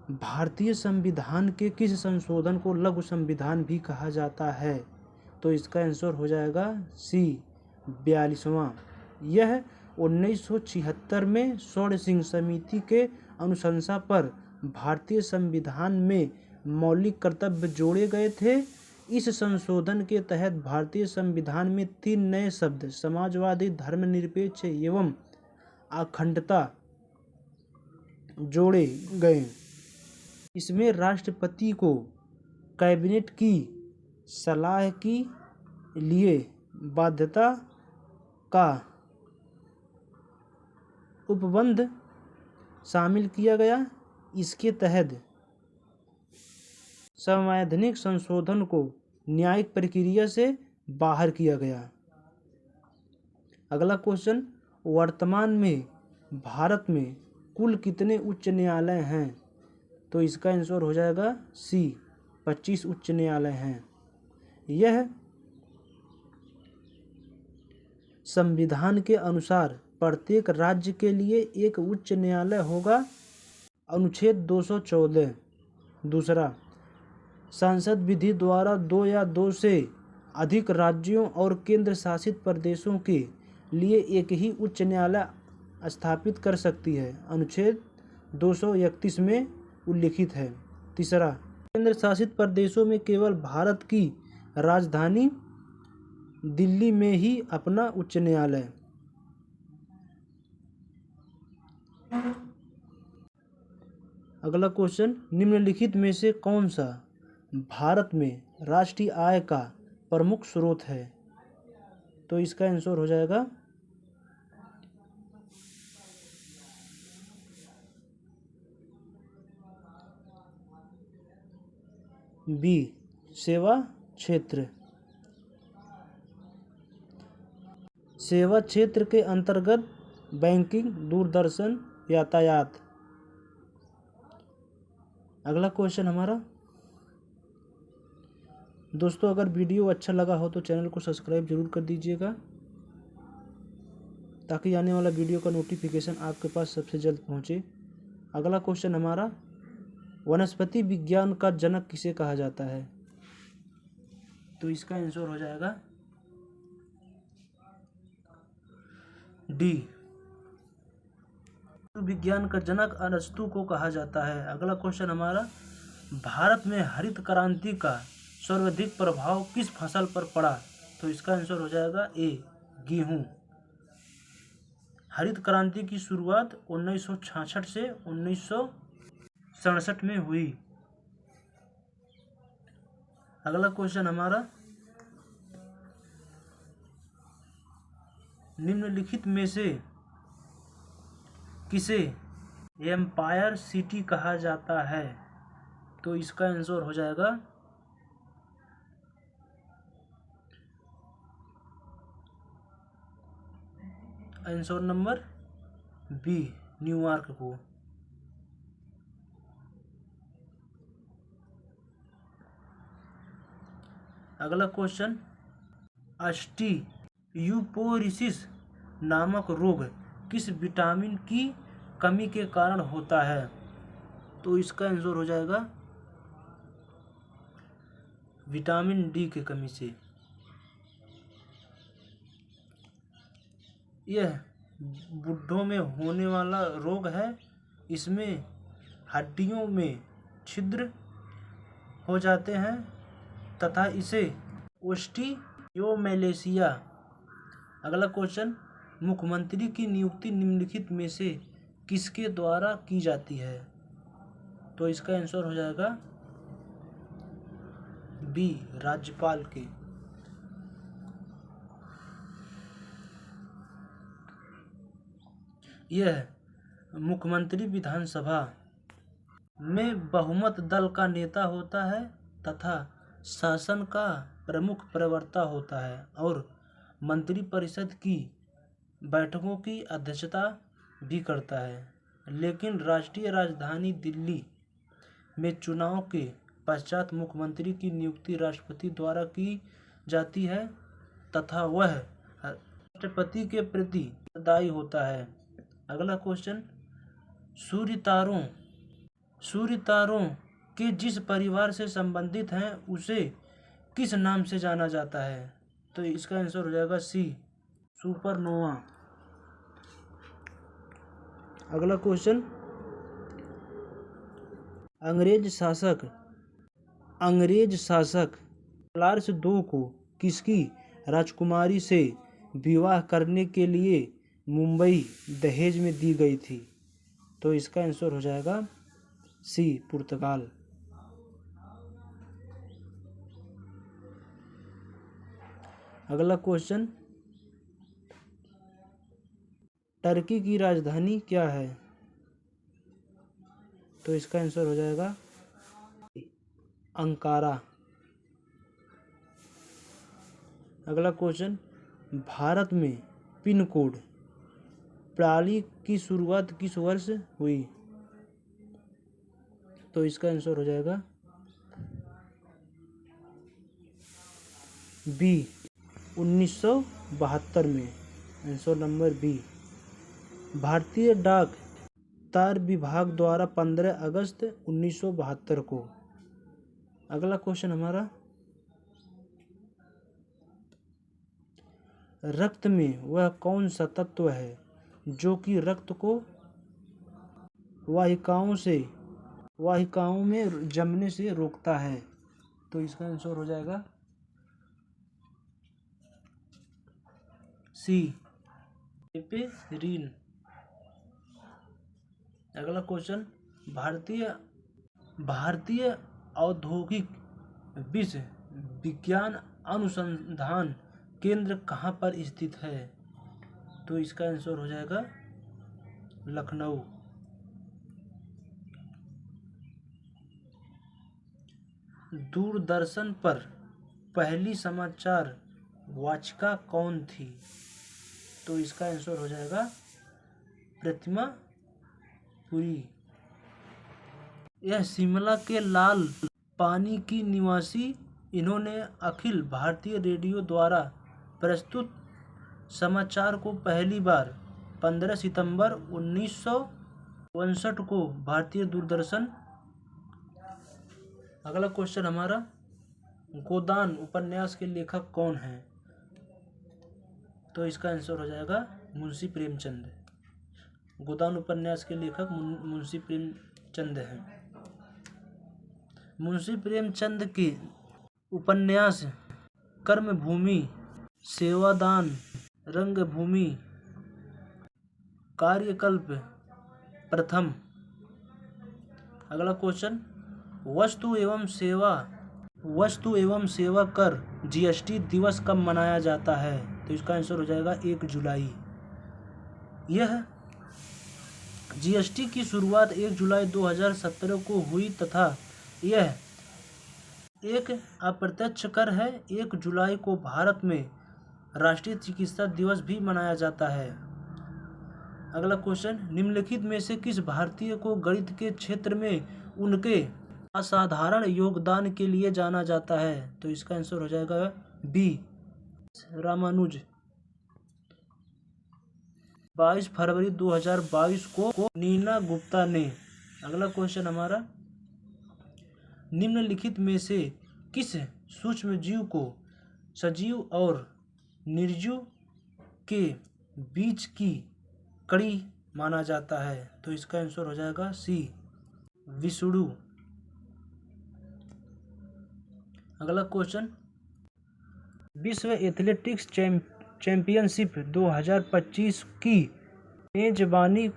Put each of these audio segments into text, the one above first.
भारतीय संविधान के किस संशोधन को लघु संविधान भी कहा जाता है? तो इसका आंसर हो जाएगा सी 42वां। यह 1976 में स्वर्ण सिंह समिति के अनुशंसा पर भारतीय संविधान में मौलिक कर्तव्य जोड़े गए थे। इस संशोधन के तहत भारतीय संविधान में 3 नए शब्द समाजवादी, धर्मनिरपेक्ष एवं अखंडता जोड़े गए। इसमें राष्ट्रपति को कैबिनेट की सलाह के लिए बाध्यता का उपबंध शामिल किया गया। इसके तहत संवैधानिक संशोधन को न्यायिक प्रक्रिया से बाहर किया गया। अगला क्वेश्चन, वर्तमान में भारत में कुल कितने उच्च न्यायालय हैं? तो इसका आंसर हो जाएगा सी 25 उच्च न्यायालय हैं। यह संविधान के अनुसार प्रत्येक राज्य के लिए एक उच्च न्यायालय होगा। अनुच्छेद 214। दूसरा, संसद विधि द्वारा 2 या 2 से अधिक राज्यों और केंद्र शासित प्रदेशों के लिए एक ही उच्च न्यायालय स्थापित कर सकती है। अनुच्छेद 231 में उल्लिखित है। तीसरा, केंद्र शासित प्रदेशों में केवल भारत की राजधानी दिल्ली में ही अपना उच्च न्यायालय। अगला क्वेश्चन, निम्नलिखित में से कौन सा भारत में राष्ट्रीय आय का प्रमुख स्रोत है? तो इसका आंसर हो जाएगा बी सेवा क्षेत्र। सेवा क्षेत्र के अंतर्गत बैंकिंग, दूरदर्शन, यातायात। अगला क्वेश्चन हमारा, दोस्तों अगर वीडियो अच्छा लगा हो तो चैनल को सब्सक्राइब जरूर कर दीजिएगा ताकि आने वाला वीडियो का नोटिफिकेशन आपके पास सबसे जल्द पहुंचे। अगला क्वेश्चन हमारा, वनस्पति विज्ञान का जनक किसे कहा जाता है? तो इसका आंसर हो जाएगा डी, विज्ञान का जनक अरस्तु को कहा जाता है। अगला क्वेश्चन हमारा, भारत में हरित क्रांति का सर्वाधिक प्रभाव किस फसल पर पड़ा? तो इसका आंसर हो जाएगा ए, गेहूं। हरित क्रांति की शुरुआत 1966 से 1967 में हुई। अगला क्वेश्चन हमारा, निम्नलिखित में से किसे एम्पायर सिटी कहा जाता है? तो इसका आंसर हो जाएगा आंसर नंबर बी, न्यूयॉर्क को। अगला क्वेश्चन, ऑस्टियोपोरोसिस नामक रोग किस विटामिन की कमी के कारण होता है? तो इसका आंसर हो जाएगा विटामिन डी की कमी से। यह बूढ़ों में होने वाला रोग है। इसमें हड्डियों में छिद्र हो जाते हैं तथा इसे ओस्टियोमैलेशिया। अगला क्वेश्चन, मुख्यमंत्री की नियुक्ति निम्नलिखित में से किसके द्वारा की जाती है? तो इसका आंसर हो जाएगा बी, राज्यपाल के। यह मुख्यमंत्री विधानसभा में बहुमत दल का नेता होता है तथा शासन का प्रमुख प्रवक्ता होता है और मंत्रिपरिषद की बैठकों की अध्यक्षता भी करता है। लेकिन राष्ट्रीय राजधानी दिल्ली में चुनाव के पश्चात मुख्यमंत्री की नियुक्ति राष्ट्रपति द्वारा की जाती है तथा वह राष्ट्रपति के प्रति उत्तरदायी होता है। अगला क्वेश्चन, सूर्य तारों सूर्य तारों के जिस परिवार से संबंधित हैं उसे किस नाम से जाना जाता है? तो इसका आंसर हो जाएगा सी, सुपरनोवा। अगला क्वेश्चन, अंग्रेज शासक चार्ल्स II को किसकी राजकुमारी से विवाह करने के लिए मुंबई दहेज में दी गई थी? तो इसका आंसर हो जाएगा सी, पुर्तगाल। अगला क्वेश्चन, टर्की की राजधानी क्या है? तो इसका आंसर हो जाएगा अंकारा। अगला क्वेश्चन, भारत में पिन कोड प्रणाली की शुरुआत किस वर्ष हुई? तो इसका आंसर हो जाएगा बी, 1972 में। Answer number B. भारतीय डाक तार विभाग द्वारा 15 अगस्त 1972 को। अगला क्वेश्चन हमारा, रक्त में वह कौन सा तत्व है जो कि रक्त को वाहिकाओं में जमने से रोकता है? तो इसका आंसर हो जाएगा सी, हेपेरिन। अगला क्वेश्चन, भारतीय औद्योगिक विज्ञान अनुसंधान केंद्र कहाँ पर स्थित है? तो इसका आंसर हो जाएगा लखनऊ। दूरदर्शन पर पहली समाचार वाचिका कौन थी? तो इसका आंसर हो जाएगा प्रतिमा पुरी। यह शिमला के लाल पानी की निवासी, इन्होंने अखिल भारतीय रेडियो द्वारा प्रस्तुत समाचार को पहली बार 15 सितंबर 1959 को भारतीय दूरदर्शन। अगला क्वेश्चन हमारा, गोदान उपन्यास के लेखक कौन है? तो इसका आंसर हो जाएगा मुंशी प्रेमचंद। गोदान उपन्यास के लेखक मुंशी प्रेमचंद हैं। मुंशी प्रेमचंद के उपन्यास कर्मभूमि, सेवादान, रंगभूमि, कार्यकल्प, प्रथम। अगला क्वेश्चन, वस्तु एवं सेवा कर जीएसटी दिवस कब मनाया जाता है? तो इसका आंसर हो जाएगा 1 जुलाई। यह जीएसटी की शुरुआत 1 जुलाई 2017 को हुई तथा यह एक अप्रत्यक्ष कर है। 1 जुलाई को भारत में राष्ट्रीय चिकित्सा दिवस भी मनाया जाता है। अगला क्वेश्चन, निम्नलिखित में से किस भारतीय को गणित के क्षेत्र में उनके असाधारण योगदान के लिए जाना जाता है? तो इसका आंसर हो जाएगा बी, रामानुज। 22 फरवरी 2022 को नीना गुप्ता ने। अगला क्वेश्चन हमारा, निम्नलिखित में से किस सूक्ष्म जीव को सजीव और निर्जीव के बीच की कड़ी माना जाता है? तो इसका आंसर हो जाएगा सी, विषुणु। अगला क्वेश्चन, विश्व एथलेटिक्स चैंपियनशिप 2025 की मेजबानी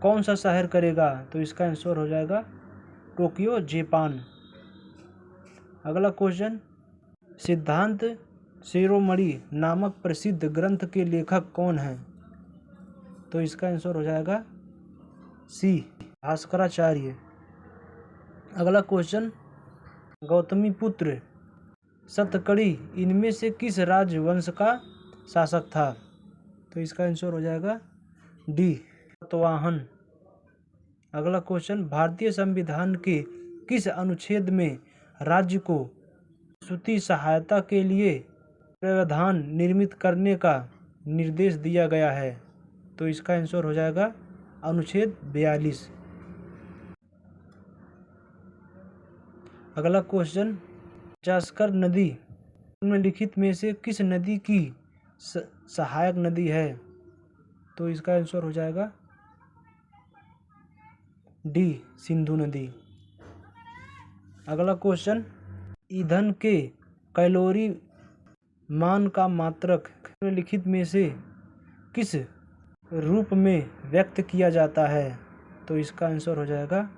कौन सा शहर करेगा? तो इसका आंसर हो जाएगा टोक्यो, जापान। अगला क्वेश्चन, सिद्धांत शिरोमणि नामक प्रसिद्ध ग्रंथ के लेखक कौन हैं? तो इसका आंसर हो जाएगा सी, भास्कराचार्य। अगला क्वेश्चन, गौतमीपुत्र सतकर्णी इनमें से किस राजवंश का शासक था? तो इसका आंसर हो जाएगा डी, सातवाहन। अगला क्वेश्चन, भारतीय संविधान के किस अनुच्छेद में राज्य को प्रसूति सहायता के लिए प्रावधान निर्मित करने का निर्देश दिया गया है? तो इसका आंसर हो जाएगा अनुच्छेद 42। अगला क्वेश्चन, जास्कर नदी निम्नलिखित में से किस नदी की सहायक नदी है? तो इसका आंसर हो जाएगा डी, सिंधु नदी। अगला क्वेश्चन, ईंधन के कैलोरी मान का मात्रक निम्नलिखित में से किस रूप में व्यक्त किया जाता है? तो इसका आंसर हो जाएगा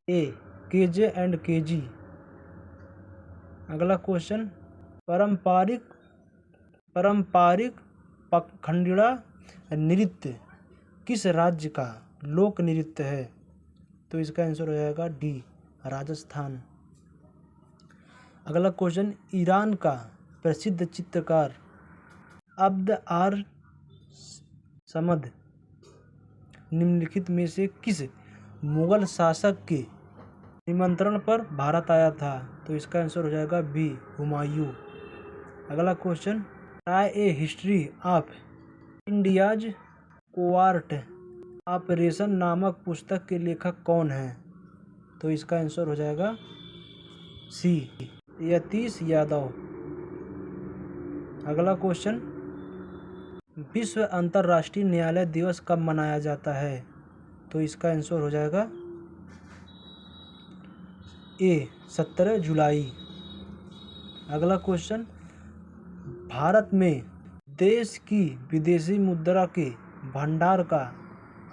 ए, केजे एंड केजी। अगला क्वेश्चन, पारंपरिक पखंडीड़ा नृत्य किस राज्य का लोक नृत्य है? तो इसका आंसर हो जाएगा डी, राजस्थान। अगला क्वेश्चन, ईरान का प्रसिद्ध चित्रकार अब्द आर समद निम्नलिखित में से किस मुगल शासक के निमंत्रण पर भारत आया था? तो इसका आंसर हो जाएगा बी, हुमायूं। अगला question, try a history of India's covert operation नामक पुस्तक के लेखक कौन है? तो इसका आंसर हो जाएगा सी, यतीश यादव। अगला क्वेश्चन, विश्व अंतर्राष्ट्रीय न्यायालय दिवस कब मनाया जाता है? तो इसका आंसर हो जाएगा ए, 17 जुलाई। अगला क्वेश्चन, भारत में देश की विदेशी मुद्रा के भंडार का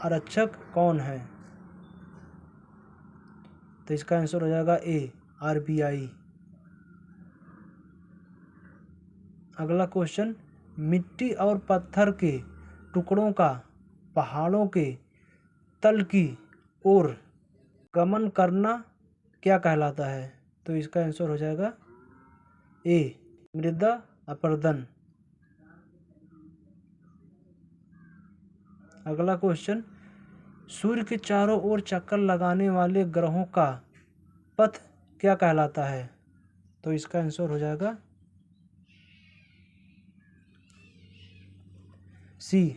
आरक्षक कौन है? तो इसका आंसर हो जाएगा ए, आरबीआई। अगला क्वेश्चन, मिट्टी और पत्थर के टुकड़ों का पहाड़ों के तल की ओर गमन करना क्या कहलाता है? तो इसका आंसर हो जाएगा ए, मृदा अपरदन। अगला क्वेश्चन, सूर्य के चारों ओर चक्कर लगाने वाले ग्रहों का पथ क्या कहलाता है? तो इसका आंसर हो जाएगा सी,